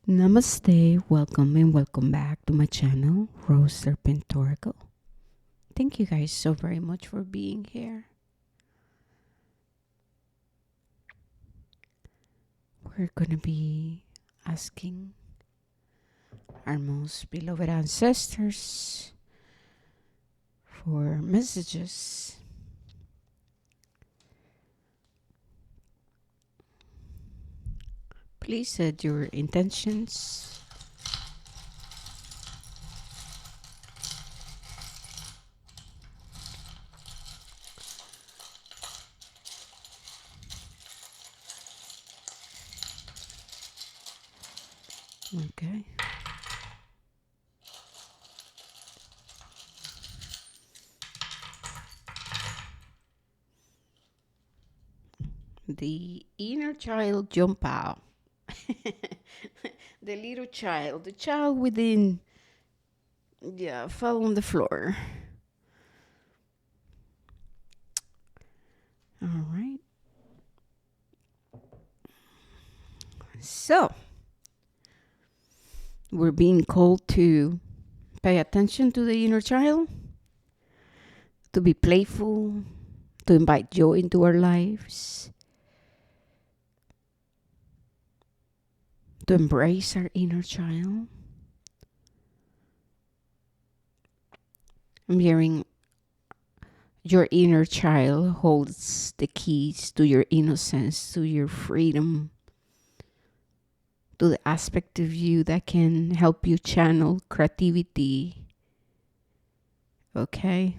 Namaste, welcome and welcome back to my channel, Rose Serpent Oracle. Thank you guys so very much for being here. We're gonna be asking our most beloved ancestors for messages. Please set your intentions. Okay. The inner child jump out. The little child, the child within, fell on the floor. All right. So, we're being called to pay attention to the inner child, to be playful, to invite joy into our lives, to embrace our inner child. I'm hearing your inner child holds the keys to your innocence, to your freedom, to the aspect of you that can help you channel creativity. Okay?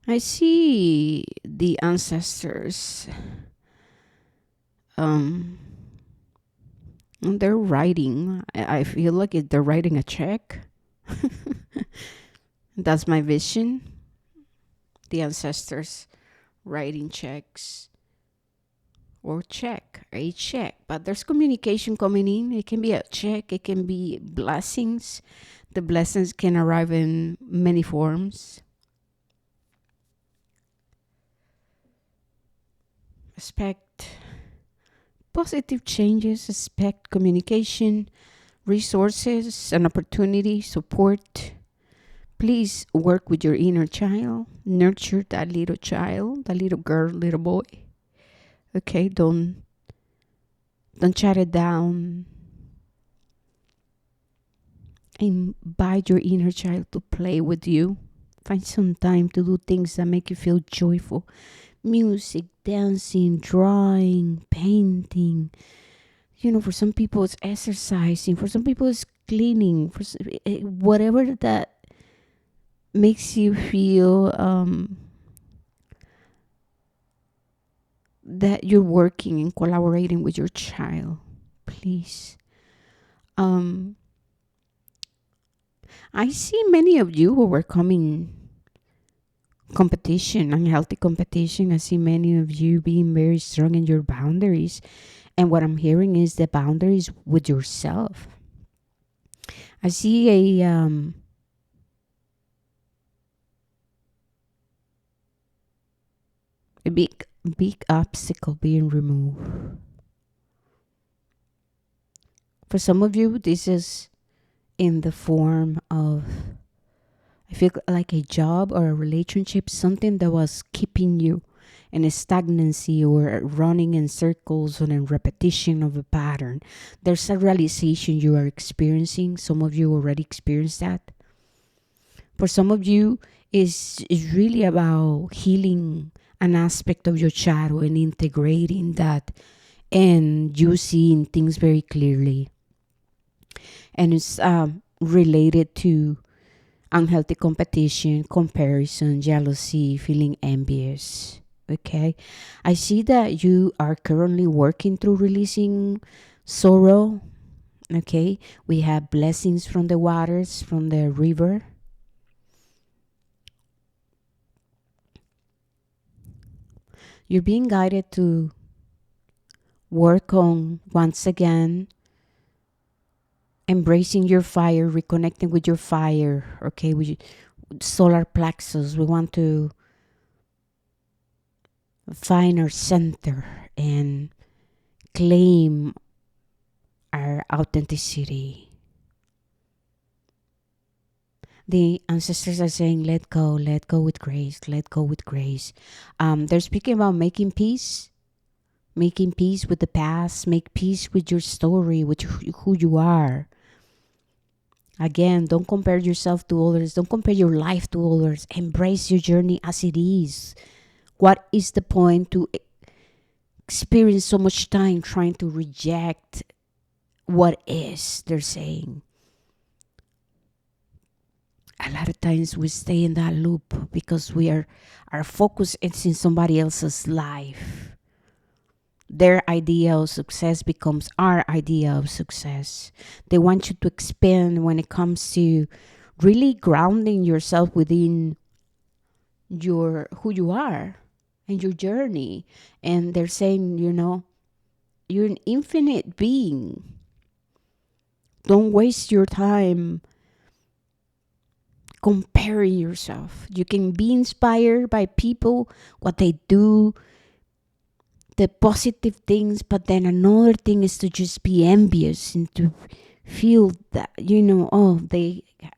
I see the ancestors. They're writing. I feel like they're writing a check. That's my vision. The ancestors writing checks or a check. But there's communication coming in. It can be a check, it can be blessings. The blessings can arrive in many forms. Expect positive changes, expect communication, resources, an opportunity, support. Please work with your inner child. Nurture that little child, that little girl, little boy. Okay, don't shut it down. Invite your inner child to play with you. Find some time to do things that make you feel joyful. Music, dancing, drawing, painting. For some people it's exercising. For some people it's cleaning. Whatever that makes you feel that you're working and collaborating with your child. Please. I see many of you who were coming competition, unhealthy competition. I see many of you being very strong in your boundaries. And what I'm hearing is the boundaries with yourself. I see a big obstacle being removed. For some of you, this is in the form of, I feel like a job or a relationship, something that was keeping you in a stagnancy or running in circles or in repetition of a pattern. There's a realization you are experiencing. Some of you already experienced that. For some of you, is really about healing an aspect of your shadow and integrating that and you seeing things very clearly. And it's related to unhealthy competition, comparison, jealousy, feeling envious. Okay, I see that you are currently working through releasing sorrow. Okay, we have blessings from the waters, from the river. You're being guided to work on, once again, embracing your fire, reconnecting with your fire, okay, with solar plexus. We want to find our center and claim our authenticity. The ancestors are saying, let go with grace, let go with grace. They're speaking about making peace with the past, make peace with your story, with who you are. Again, don't compare yourself to others, don't compare your life to others. Embrace your journey as it is. What is the point to experience so much time trying to reject what is? They're saying. A lot of times we stay in that loop because our focus is in somebody else's life. Their idea of success becomes our idea of success. They want you to expand when it comes to really grounding yourself within your who you are and your journey. And they're saying, you're an infinite being. Don't waste your time comparing yourself. You can be inspired by people, what they do, the positive things, but then another thing is to just be envious and to feel that,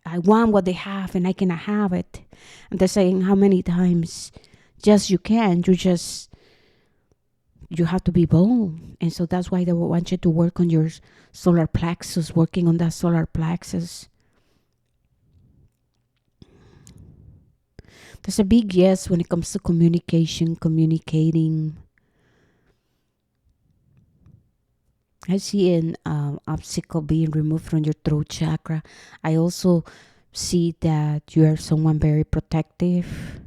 I want what they have and I cannot have it. And they're saying how many times just you can, you have to be bold. And so that's why they want you to work on your solar plexus, working on that solar plexus. There's a big yes when it comes to communicating. I see an obstacle being removed from your throat chakra. I also see that you are someone very protective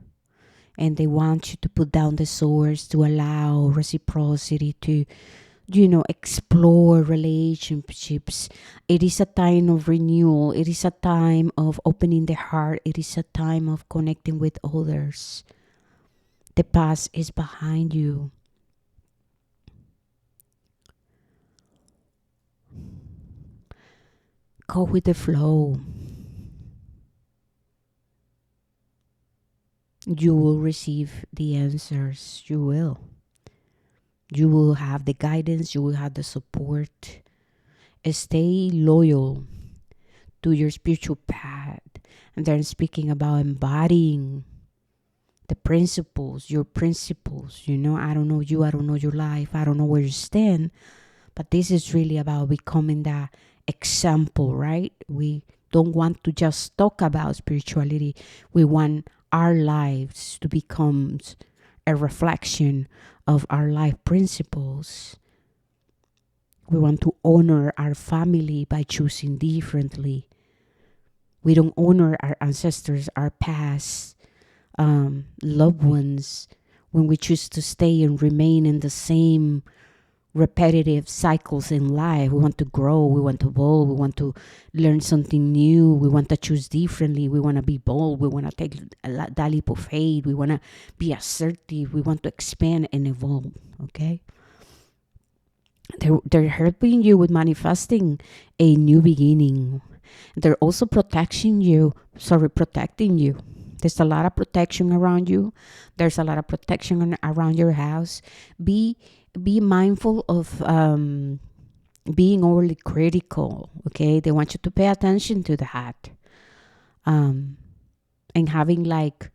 and they want you to put down the swords to allow reciprocity to, explore relationships. It is a time of renewal. It is a time of opening the heart. It is a time of connecting with others. The past is behind you. Go with the flow. You will receive the answers. You will. You will have the guidance. You will have the support. Stay loyal to your spiritual path. And then speaking about embodying the principles, your principles. I don't know you. I don't know your life. I don't know where you stand. But this is really about becoming that example, right? We don't want to just talk about spirituality. We want our lives to become a reflection of our life principles. We want to honor our family by choosing differently. We don't honor our ancestors, our past loved ones, when we choose to stay and remain in the same repetitive cycles in life. We want to grow, we want to evolve, we want to learn something new, we want to choose differently, we want to be bold, we want to take that leap of faith, we want to be assertive, we want to expand and evolve. Okay, they're helping you with manifesting a new beginning. They're also protecting you. There's a lot of protection around you. There's a lot of protection around your house. Be mindful of being overly critical. Okay, they want you to pay attention to that, and having like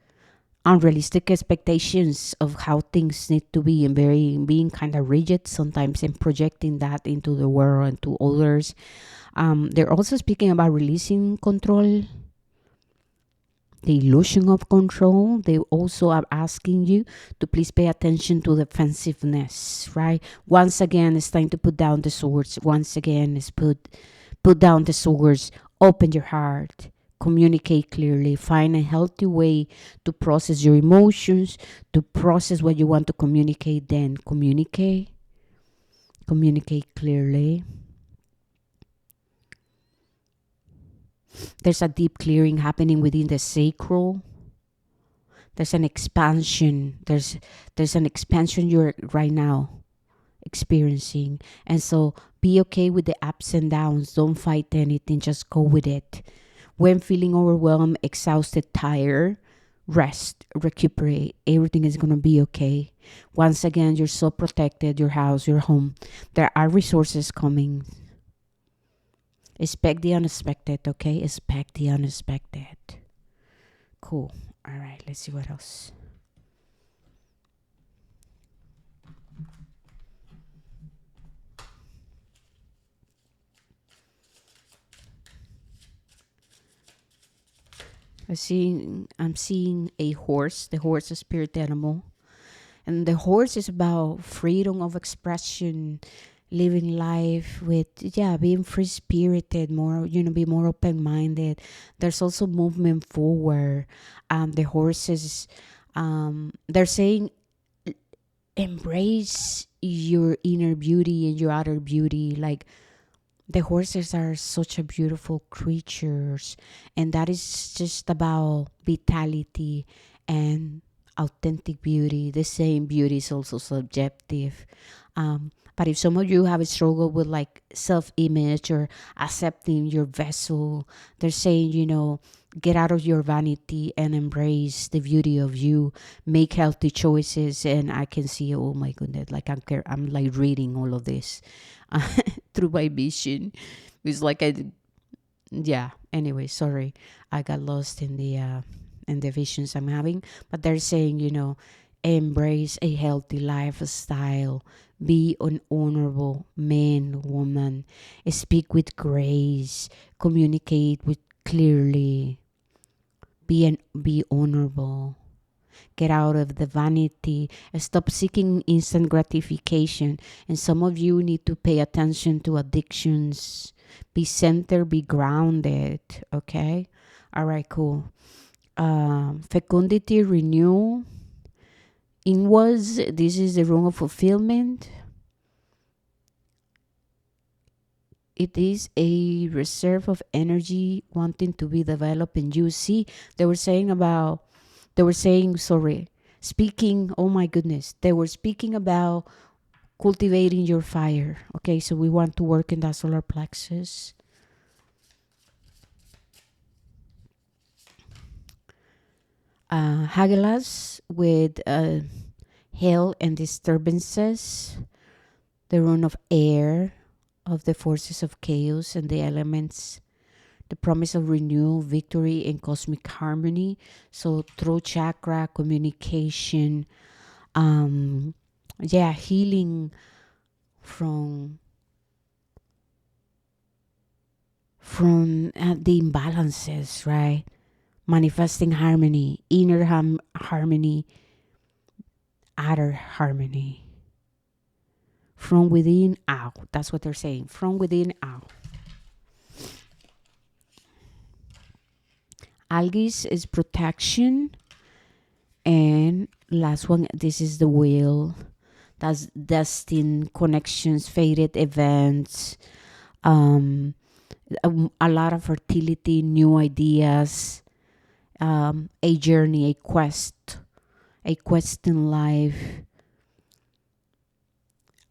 unrealistic expectations of how things need to be, and being kind of rigid sometimes and projecting that into the world and to others. They're also speaking about releasing control, the illusion of control. They also are asking you to please pay attention to defensiveness, right? Once again, it's time to put down the swords. Once again, it's put down the swords, open your heart, communicate clearly, find a healthy way to process your emotions, to process what you want to communicate, then communicate clearly. There's a deep clearing happening within the sacral. There's an expansion. There's an expansion you're right now experiencing. And so Be okay with the ups and downs. Don't fight anything. Just go with it. When feeling overwhelmed, exhausted, tired, rest, recuperate. Everything is going to be okay. Once again, you're so protected, your house, your home. There are resources coming. Expect the unexpected, okay? Expect the unexpected. Cool. All right, let's see what else. I'm seeing a horse. The horse is a spirit animal. And the horse is about freedom of expression, living life with, yeah, being free spirited, more, be more open minded. There's also movement forward. The horses, they're saying embrace your inner beauty and your outer beauty. Like, the horses are such a beautiful creatures, and that is just about vitality and authentic beauty. The same beauty is also subjective. But if some of you have a struggle with like self-image or accepting your vessel, they're saying, get out of your vanity and embrace the beauty of you. Make healthy choices. And I can see, oh my goodness, like I'm like reading all of this through my vision. It's like yeah. Anyway, sorry, I got lost in the visions I'm having. But they're saying, embrace a healthy lifestyle. Be an honorable man, woman. Speak with grace. Communicate with clearly. Be honorable. Get out of the vanity. Stop seeking instant gratification. And some of you need to pay attention to addictions. Be centered, be grounded. Okay? All right, cool. Fecundity, renewal. Inwards, this is the room of fulfillment. It is a reserve of energy wanting to be developed in you. See, speaking, oh my goodness, they were speaking about cultivating your fire. Okay, so we want to work in that solar plexus. Hagelas with hail and disturbances, the rune of air, of the forces of chaos and the elements, the promise of renewal, victory, and cosmic harmony. So throat chakra, communication, healing from the imbalances, right? Manifesting harmony, inner harmony, outer harmony. From within out. That's what they're saying. From within out. Algis is protection. And last one, this is the wheel. That's destined connections, fated events, a lot of fertility, new ideas, a journey, a quest in life.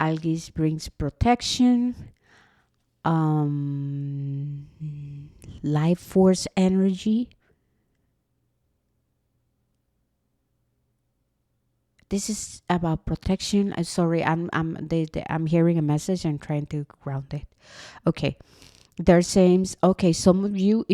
Algis brings protection, life force energy. This is about protection. I'm hearing a message and trying to ground it. Okay. They're saying, okay, if some of you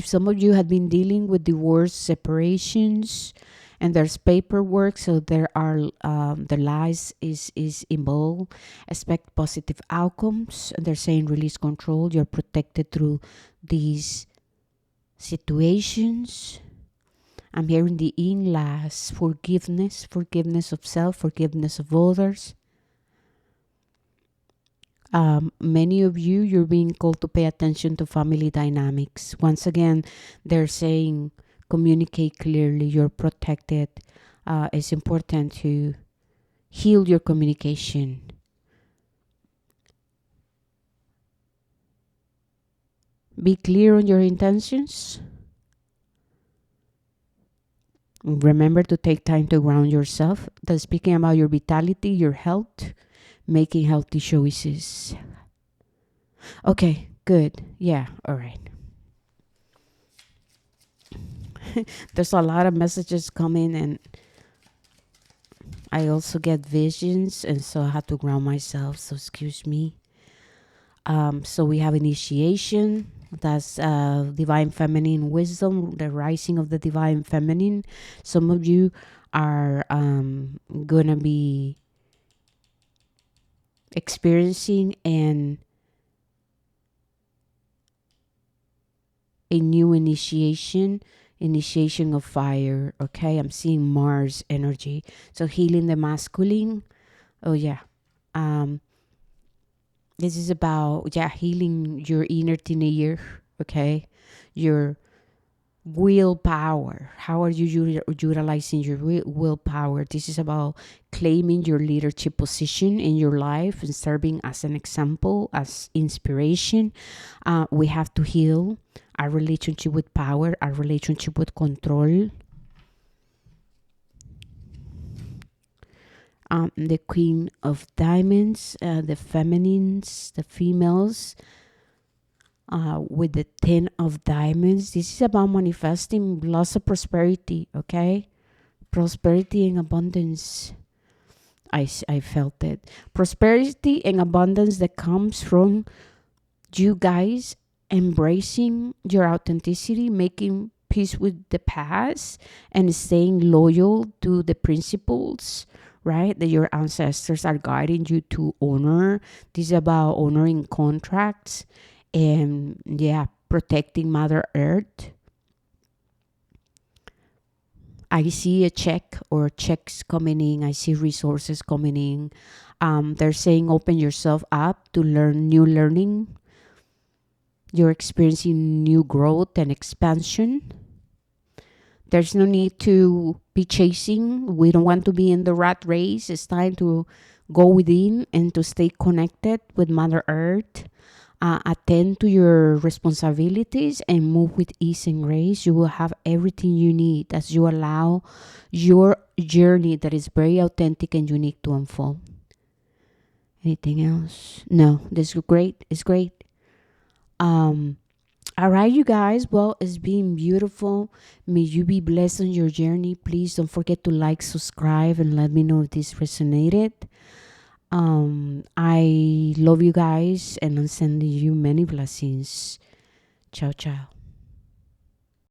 have been dealing with divorce, separations, and there's paperwork, so there are the lies is involved. Expect positive outcomes, and they're saying release control. You're protected through these situations. I'm hearing the in last forgiveness of self, forgiveness of others. Many of you're being called to pay attention to family dynamics. Once again, they're saying communicate clearly. You're protected. It's important to heal your communication. Be clear on your intentions. Remember to take time to ground yourself. That's speaking about your vitality, your health, making healthy choices. Okay, good. Yeah, all right. There's a lot of messages coming, and I also get visions, and so I have to ground myself. So excuse me. So we have initiation. That's divine feminine wisdom, the rising of the divine feminine. Some of you are gonna be experiencing a new initiation of fire. Okay, I'm seeing Mars energy. So healing the masculine. Oh yeah. Um, this is about, yeah, healing your inner teenager. Okay, your willpower. How are you utilizing your willpower? This is about claiming your leadership position in your life and serving as an example, as inspiration. We have to heal our relationship with power, our relationship with control. The Queen of Diamonds, the feminines, the females, with the Ten of Diamonds. This is about manifesting lots of prosperity, okay? Prosperity and abundance. I felt it. Prosperity and abundance that comes from you guys embracing your authenticity, making peace with the past, and staying loyal to the principles, right, that your ancestors are guiding you to honor. This is about honoring contracts and, yeah, protecting Mother Earth. I see a check or checks coming in. I see resources coming in. They're saying open yourself up to learn new learning. You're experiencing new growth and expansion. There's no need to be chasing. We don't want to be in the rat race. It's time to go within and to stay connected with Mother Earth. Attend to your responsibilities and move with ease and grace. You will have everything you need as you allow your journey that is very authentic and unique to unfold. Anything else? No, this is great. It's great. Um, all right, you guys. Well, it's been beautiful. May you be blessed on your journey. Please don't forget to like, subscribe, and let me know if this resonated. I love you guys, and I'm sending you many blessings. Ciao, ciao.